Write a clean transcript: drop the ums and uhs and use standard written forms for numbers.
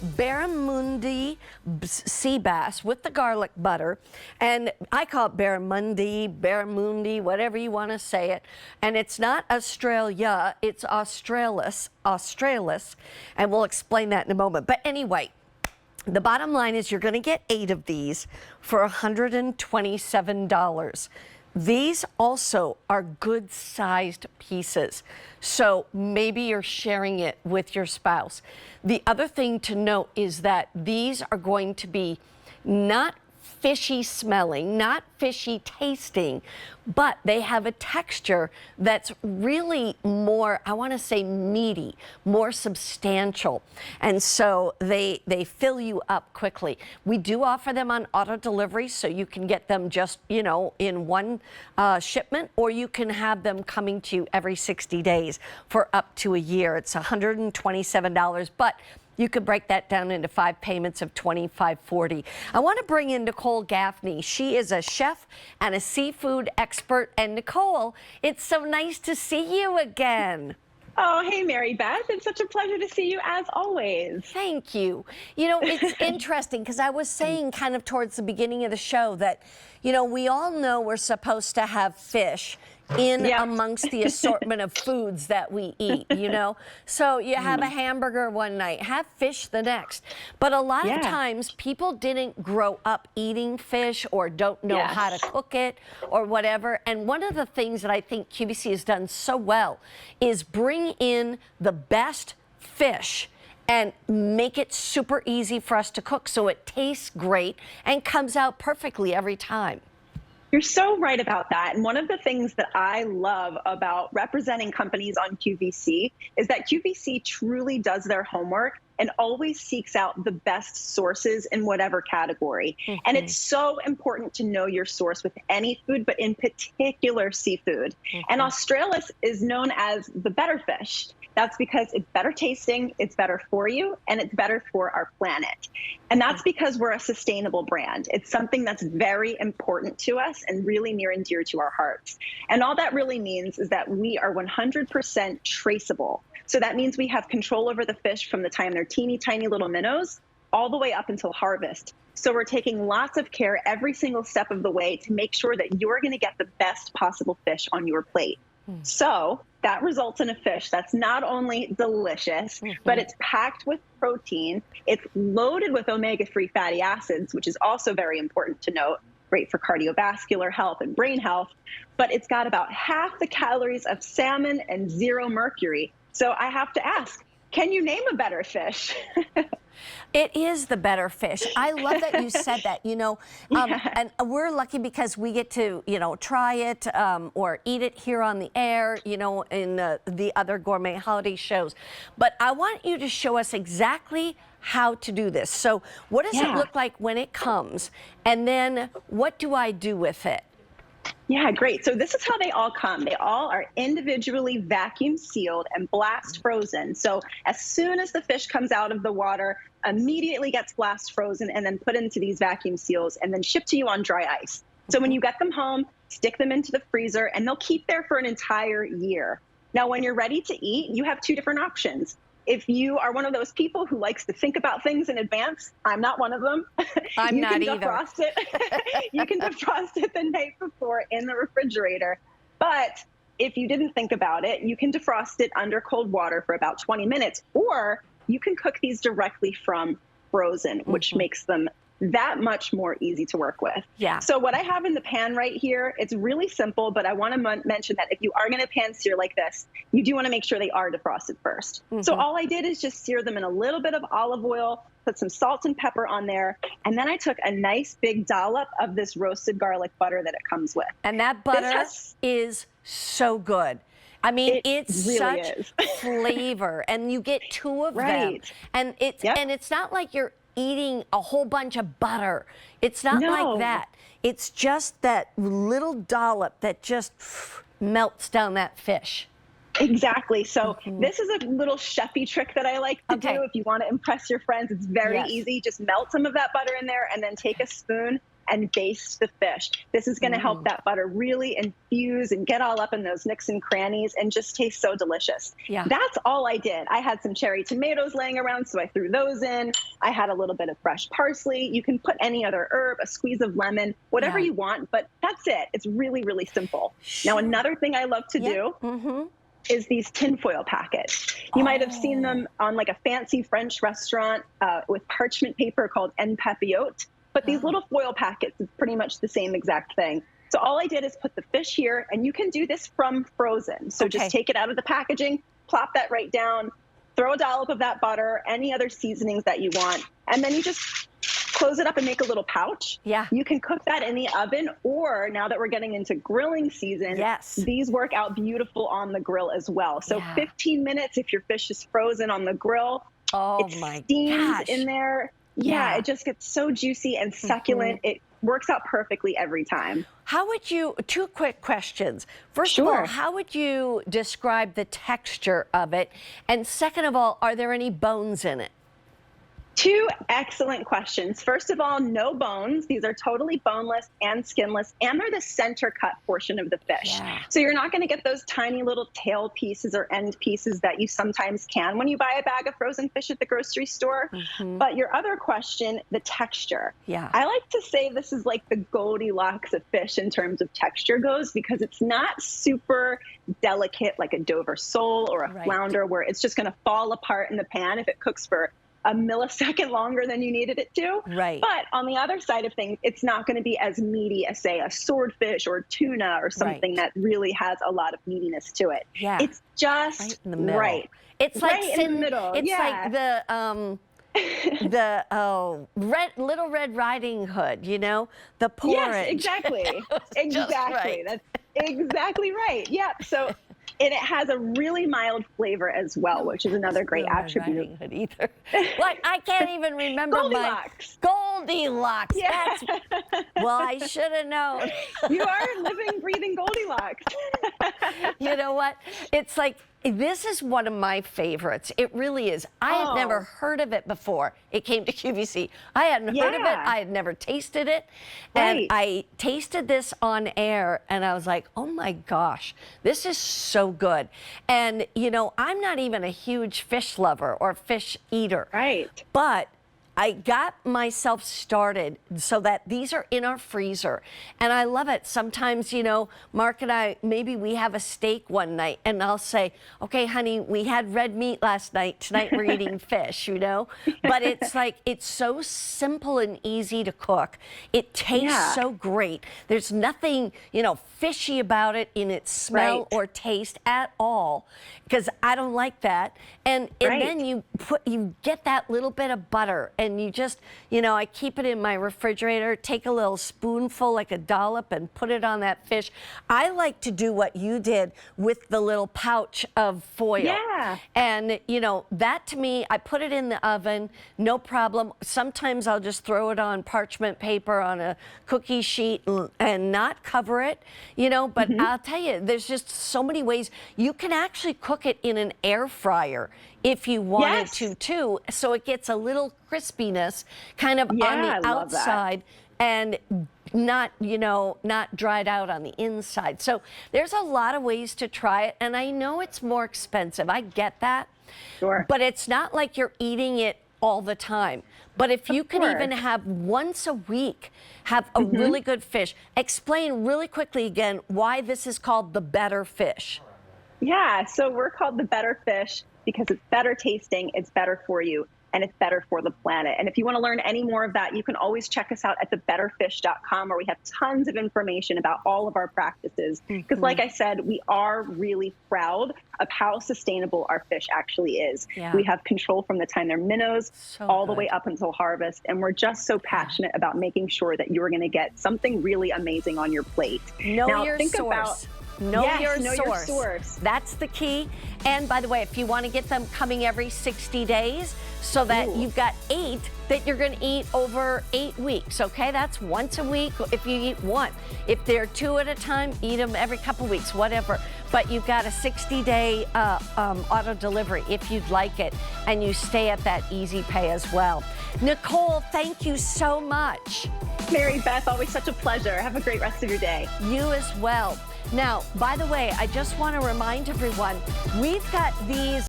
Barramundi Seabass with the garlic butter. And I call it Barramundi, whatever you want to say it. And it's not Australia, it's Australis. And we'll explain that in a moment. But anyway, the bottom line is you're going to get 8 of these for $127. These also are good-sized pieces, so maybe you're sharing it with your spouse. The other thing to note is that these are going to be not fishy smelling, not fishy tasting, but they have a texture that's really more, I want to say meaty, more substantial. And so they fill you up quickly. We do offer them on auto delivery, so you can get them just, you know, in one shipment, or you can have them coming to you every 60 days for up to a year. It's $127, but you could break that down into 5 payments of $25.40. I want to bring in Nicole Gaffney. She is a chef and a seafood expert. And Nicole, it's so nice to see you again. Oh, hey, Mary Beth. It's such a pleasure to see you as always. Thank you. You know, it's interesting because I was saying kind of towards the beginning of the show that, you know, we all know we're supposed to have fish in amongst the assortment of foods that we eat, you know? So you have a hamburger one night, have fish the next. But a lot of times people didn't grow up eating fish or don't know how to cook it or whatever. And one of the things that I think QVC has done so well is bring in the best fish and make it super easy for us to cook so it tastes great and comes out perfectly every time. You're so right about that. And one of the things that I love about representing companies on QVC is that QVC truly does their homework and always seeks out the best sources in whatever category. And it's so important to know your source with any food, but in particular seafood. And Australis is known as the better fish. That's because it's better tasting, it's better for you, and it's better for our planet. And that's because we're a sustainable brand. It's something that's very important to us and really near and dear to our hearts. And all that really means is that we are 100% traceable. So that means we have control over the fish from the time they're teeny tiny little minnows all the way up until harvest. So we're taking lots of care every single step of the way to make sure that you're going to get the best possible fish on your plate. So that results in a fish that's not only delicious, but it's packed with protein. It's loaded with omega-3 fatty acids, which is also very important to note, great for cardiovascular health and brain health. But it's got about half the calories of salmon and 0 mercury. So I have to ask, can you name a better fish? It is the better fish. I love that you said that, you know, and we're lucky because we get to, you know, try it or eat it here on the air, you know, in the other gourmet holiday shows. But I want you to show us exactly how to do this. So what does it look like when it comes? And then what do I do with it? Yeah, great. So this is how they all come. They all are individually vacuum sealed and blast frozen. So as soon as the fish comes out of the water, immediately gets blast frozen and then put into these vacuum seals and then shipped to you on dry ice. So when you get them home, stick them into the freezer and they'll keep there for an entire year. Now, when you're ready to eat, you have 2 different options. If you are one of those people who likes to think about things in advance, I'm not one of them. I'm not either. Defrost it. You can defrost it the night before in the refrigerator. But if you didn't think about it, you can defrost it under cold water for about 20 minutes, or you can cook these directly from frozen, which makes them that much more easy to work with. Yeah. So what I have in the pan right here, it's really simple, but I want to mention that if you are going to pan sear like this, you do want to make sure they are defrosted first. So all I did is just sear them in a little bit of olive oil, put some salt and pepper on there, and then I took a nice big dollop of this roasted garlic butter that it comes with. And that butter is so good. I mean, it's really such flavor, and you get 2 of them, and it's not like you're eating a whole bunch of butter. It's not like that. It's just that little dollop that just melts down that fish. Exactly. So this is a little chefy trick that I like to do if you want to impress your friends. It's very easy. Just melt some of that butter in there and then take a spoon, and baste the fish. This is going to help that butter really infuse and get all up in those nooks and crannies and just taste so delicious. Yeah. That's all I did. I had some cherry tomatoes laying around, so I threw those in. I had a little bit of fresh parsley. You can put any other herb, a squeeze of lemon, whatever you want, but that's it. It's really, really simple. Now, another thing I love to do is these tinfoil packets. You might have seen them on like a fancy French restaurant with parchment paper called en papillote. But these little foil packets is pretty much the same exact thing. So all I did is put the fish here, and you can do this from frozen. So just take it out of the packaging, plop that right down, throw a dollop of that butter, any other seasonings that you want, and then you just close it up and make a little pouch. Yeah. You can cook that in the oven, or now that we're getting into grilling season, these work out beautiful on the grill as well. So 15 minutes if your fish is frozen on the grill. Oh it my steams gosh. in there. Yeah, it just gets so juicy and succulent. It works out perfectly every time. How would you, two quick questions. First of all, how would you describe the texture of it? And second of all, are there any bones in it? Two excellent questions. First of all, no bones. These are totally boneless and skinless, and they're the center cut portion of the fish. So you're not going to get those tiny little tail pieces or end pieces that you sometimes can when you buy a bag of frozen fish at the grocery store. But your other question, the texture. I like to say this is like the Goldilocks of fish in terms of texture goes, because it's not super delicate like a Dover sole or a flounder where it's just going to fall apart in the pan if it cooks for a millisecond longer than you needed it to. But on the other side of things, it's not going to be as meaty as, say, a swordfish or tuna or something that really has a a lot of meatiness to it. It's just right in the middle. It's like in the middle. It's like the Little Red Riding Hood, you know, the porridge. Yes, exactly. Exactly. That's exactly right. Yep. So. And it has a really mild flavor as well, which is another great attribute. Either. Like, I can't even remember Goldilocks. Goldilocks. That's, well, I should have known. You are living, breathing Goldilocks. You know what? It's like, this is one of my favorites. It really is. I had never heard of it before it came to QVC. I hadn't heard of it. I had never tasted it. And I tasted this on air, and I was like, oh my gosh, this is so good. And, you know, I'm not even a huge fish lover or fish eater. But I got myself started so that these are in our freezer, and I love it. Sometimes, you know, Mark and I, maybe we have a steak one night, and I'll say, okay, honey, we had red meat last night. Tonight we're eating fish, you know? But it's like, it's so simple and easy to cook. It tastes so great. There's nothing, you know, fishy about it in its smell or taste at all, because I don't like that. And then you get that little bit of butter, and you just, you know, I keep it in my refrigerator, take a little spoonful, like a dollop, and put it on that fish. I like to do what you did with the little pouch of foil. And, you know, that to me, I put it in the oven, no problem. Sometimes I'll just throw it on parchment paper on a cookie sheet and not cover it, you know, but I'll tell you, there's just so many ways. You can actually cook it in an air fryer if you wanted to too, so it gets a little crispiness kind of on the outside and not, you know, not dried out on the inside. So there's a lot of ways to try it, and I know it's more expensive. I get that. But it's not like you're eating it all the time. But if you can even have once a week, have a really good fish. Explain really quickly again why this is called the better fish. Yeah, so we're called the better fish because it's better tasting, it's better for you, and it's better for the planet. And if you want to learn any more of that, you can always check us out at thebetterfish.com, where we have tons of information about all of our practices. Because like I said, we are really proud of how sustainable our fish actually is. We have control from the time they're minnows all the way up until harvest. And we're just so passionate about making sure that you're going to get something really amazing on your plate. Know your source. Know your source. That's the key. And by the way, if you want to get them coming every 60 days so that you've got 8 that you're going to eat over 8 weeks, okay? That's once a week if you eat 1. If they're 2 at a time, eat them every couple weeks, whatever. But you've got a 60-day auto delivery if you'd like it, and you stay at that easy pay as well. Nicole, thank you so much. Mary Beth, always such a pleasure. Have a great rest of your day. You as well. Now, by the way, I just want to remind everyone, we've got these